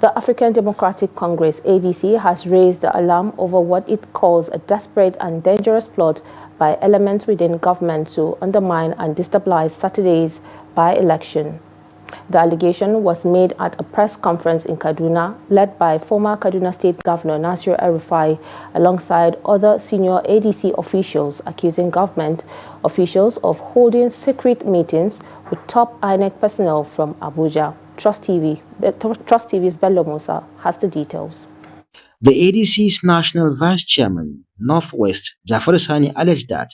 The African Democratic Congress, ADC, has raised the alarm over what it calls a desperate and dangerous plot by elements within government to undermine and destabilize Saturday's by-election. The allegation was made at a press conference in Kaduna, led by former Kaduna State Governor Nasir El-Rufai, alongside other senior ADC officials, accusing government officials of holding secret meetings with top INEC personnel from Abuja. Trust TV's Bello Musa has the details. The ADC's National Vice Chairman, Northwest Jafar Sani, alleged that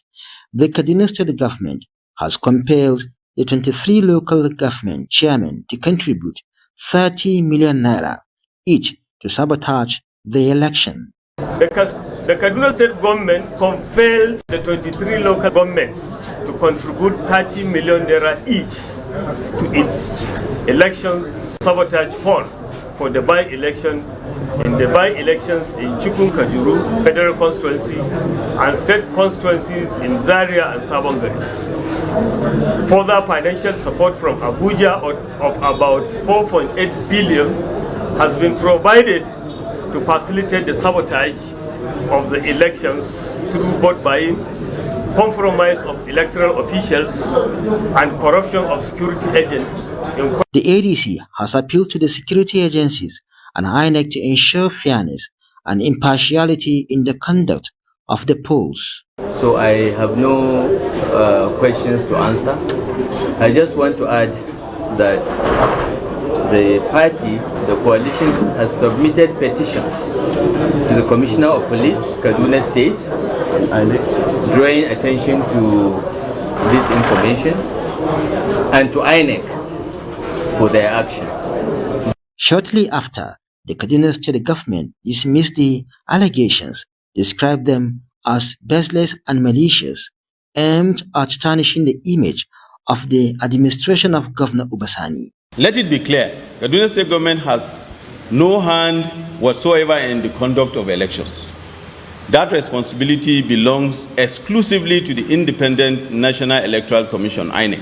the Kaduna State Government has compelled the 23 local government chairmen to contribute 30 million naira each to sabotage the election. The Kaduna State Government compelled the 23 local governments to contribute 30 million naira each to its election sabotage fund for the by-election in the by-elections in Chukun Kajuru Federal Constituency and state constituencies in Zaria and Sabongari. Further financial support from Abuja of about 4.8 billion has been provided to facilitate the sabotage of the elections through vote buying, compromise of electoral officials, and corruption of security agents. The ADC has appealed to the security agencies and INEC to ensure fairness and impartiality in the conduct of the polls. So I have no questions to answer. I just want to add that the parties, the coalition, has submitted petitions to the Commissioner of Police, Kaduna State, drawing attention to this information, and to INEC for their action. Shortly after, the Kaduna State Government dismissed the allegations, described them as baseless and malicious, aimed at tarnishing the image of the administration of Governor Ubasani. Let it be clear, Kaduna State Government has no hand whatsoever in the conduct of elections. That responsibility belongs exclusively to the Independent National Electoral Commission, INEC,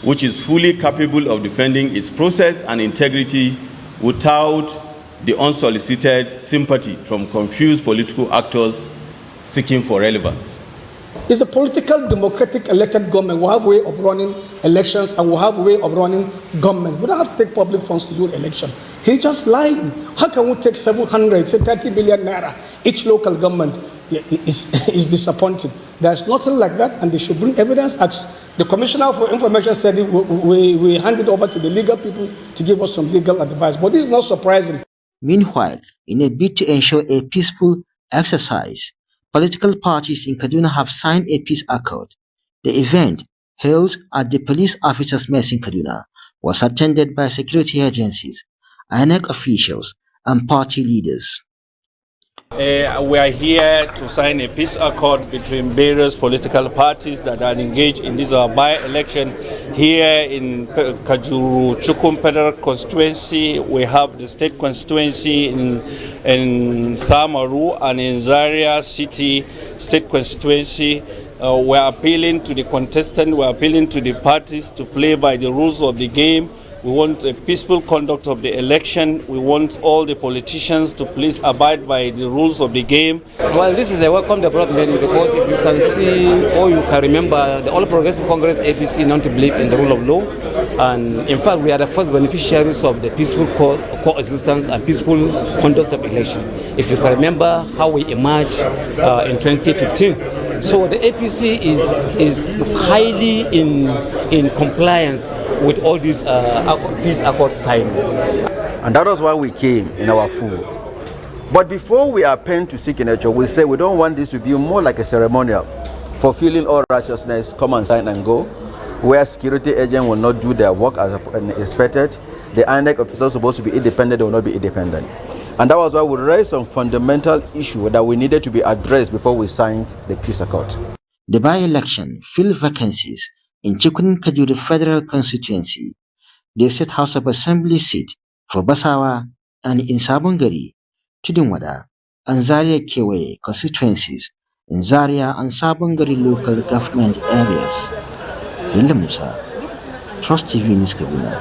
which is fully capable of defending its process and integrity without the unsolicited sympathy from confused political actors seeking for relevance. It's the political democratic elected government will have a way of running elections and will have a way of running government. We don't have to take public funds to do an election. He's just lying. How can we take 30 billion naira each local government? Is disappointing. There's nothing like that, and they should bring evidence. As the Commissioner for Information said, we handed over to the legal people to give us some legal advice. But this is not surprising. Meanwhile, in a bid to ensure a peaceful exercise, political parties in Kaduna have signed a peace accord. The event, held at the police officers' mess in Kaduna, was attended by security agencies, INEC officials, and party leaders. We are here to sign a peace accord between various political parties that are engaged in this by-election here in Kajuru Chukun Federal Constituency. We have the state constituency in Samaru and in Zaria City state constituency. We are appealing to the contestant, we are appealing to the parties to play by the rules of the game. We want a peaceful conduct of the election. We want all the politicians to please abide by the rules of the game. Well, this is a welcome development because if you can see or you can remember, the All Progressive Congress APC not to believe in the rule of law. And in fact, we are the first beneficiaries of the peaceful coexistence and peaceful conduct of election. If you can remember how we emerged in 2015. So the APC is highly in compliance with all these peace accord signing. And that was why we came in our full. But before we append to signature, we say we don't want this to be more like a ceremonial, fulfilling all righteousness, come and sign and go, where security agents will not do their work as expected. The INEC officers supposed to be independent, they will not be independent. And that was why we raised some fundamental issue that we needed to be addressed before we signed the peace accord. The by-election filled vacancies in Chukun Kajuru Federal Constituency, the State House of Assembly seat for Basawa, and in Sabongari, Tudunwada, and Zaria Kewe constituencies in Zaria and Sabongari local government areas. Bello Musa, Trust TV News Kaduna.